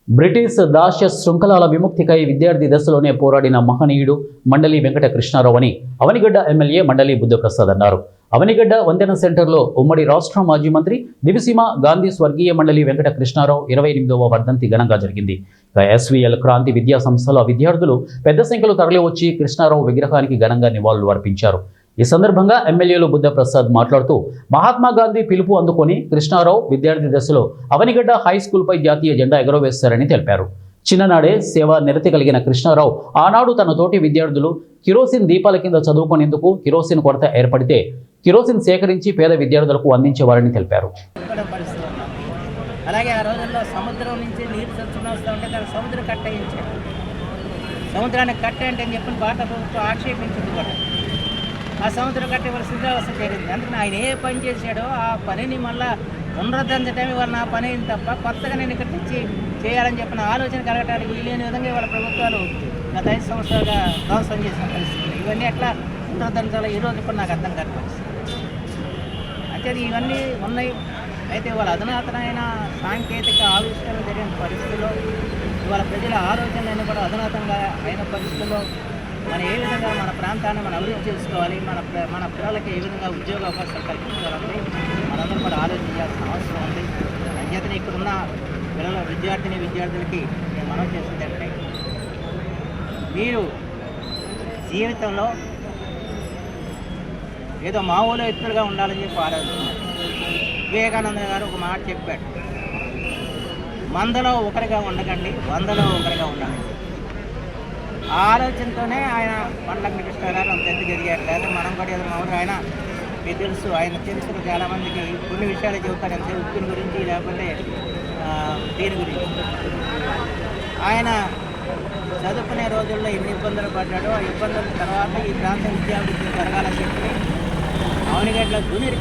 British దాస్య శృంఖలాల విముక్తికై విద్యార్థి దశలోనే పోరాడిన మహనీయుడు మండలి వెంకట కృష్ణారావు అని అవనిగడ్డ ఎమ్మెల్యే మండలి బుద్ధప్రసాద్ అన్నారు. అవనిగడ్డ వంతెన సెంటర్లో ఉమ్మడి రాష్ట్ర మాజీ మంత్రి దివిసీమ గాంధీ స్వర్గీయ మండలి వెంకట కృష్ణారావు 28వ వర్ధంతి ఘనంగా జరిగింది. ఎస్వీఎల్ క్రాంతి విద్యా సంస్థల విద్యార్థులు పెద్ద సంఖ్యలో తరలివచ్చి కృష్ణారావు విగ్రహానికి ఘనంగా నివాళులు అర్పించారు. ఈ సందర్భంగా ఎమ్మెల్యేలు బుద్ధప్రసాద్ మాట్లాడుతూ మహాత్మా గాంధీ పిలుపు అందుకొని కృష్ణారావు విద్యార్థి దశలో అవనిగడ్డ హై స్కూల్పై జాతీయ జెండా ఎగురవేశారని తెలిపారు. చిన్ననాడే సేవా నిరతి కలిగిన కృష్ణారావు ఆనాడు తన తోటి విద్యార్థులు కిరోసిన్ దీపాల కింద చదువుకునేందుకు కిరోసిన్ కొరత ఏర్పడితే కిరోసిన్ సేకరించి పేద విద్యార్థులకు అందించేవారని తెలిపారు. అలాగే ఆ రోజుల్లో సముద్రం నుంచి నీరు సత్తున వస్తూ ఉంటే దాన్ని సముద్రం కట్టయించారు. సముద్రాన్ని కట్టేయంటే అని చెప్పిన భారత ప్రభుత్వం ఆక్షేపించింది కూడా. ఆ సముద్రం కట్టే వాళ్ళ శిథిలావస్థ చేరింది. అందుకని ఆయన ఏ పని చేశాడో ఆ పనిని మళ్ళీ పునరుద్ధరించడమే వాళ్ళ ఆ పని అయింది తప్ప కొత్తగా నేను ఇక్కడ తెచ్చి చేయాలని చెప్పిన ఆలోచన కలగటానికి వీలేని విధంగా వాళ్ళ ప్రభుత్వాలు గత 5 సంవత్సరాలుగా ధ్వంసం చేసిన పరిస్థితులు. ఇవన్నీ ఎట్లా పునరుద్ధరించాలో ఈరోజు ఇప్పుడు నాకు అర్థం కాని పరిస్థితి. అయితే ఇవన్నీ ఉన్నాయి. అయితే వాళ్ళ అధునాతనమైన సాంకేతిక ఆవిష్కరణ జరిగిన పరిస్థితుల్లో ఇవాళ ప్రజల ఆలోచనలన్నీ కూడా అధునాతంగా అయిన పరిస్థితుల్లో మనం ఏ విధంగా మన ప్రాంతాన్ని మనం అభివృద్ధి చేసుకోవాలి, మన పిల్లలకి ఏ విధంగా ఉద్యోగ అవకాశాలు కల్పించాలంటే మనందరం కూడా ఆలోచించాల్సిన అవసరం ఉంది. అంచేతనే ఇక్కడున్న పిల్లల విద్యార్థులకి నేను మనం చేసిందంటే మీరు జీవితంలో ఏదో మామూలు వ్యక్తులుగా ఉండాలని చెప్పి ఆలోచిస్తున్నారు. వివేకానంద గారు ఒక మాట చెప్పాడు, వందలో ఒకరిగా ఉండకండి, 100లో ఒకరిగా ఉండండి. ఆ ఆలోచనతోనే ఆయన పండ్ల కృష్ణారావు అంత ఎత్తు ఎదిగారు. లేదా మనం కూడా ఏదో మామూలుగా ఆయన మీకు తెలుసు, ఆయన తెలుసు చాలామందికి కొన్ని విషయాలు చెబుతారు. అంతే ఉప్పుని గురించి లేకపోతే దీని గురించి. ఆయన చదువుకునే రోజుల్లో ఎన్ని ఇబ్బందులు పడ్డాడో ఆ ఇబ్బందుల తర్వాత ఈ ప్రాంత విద్యాభివృద్ధి జరగాలని చెప్పి అవనిగడ్డ జూనియర్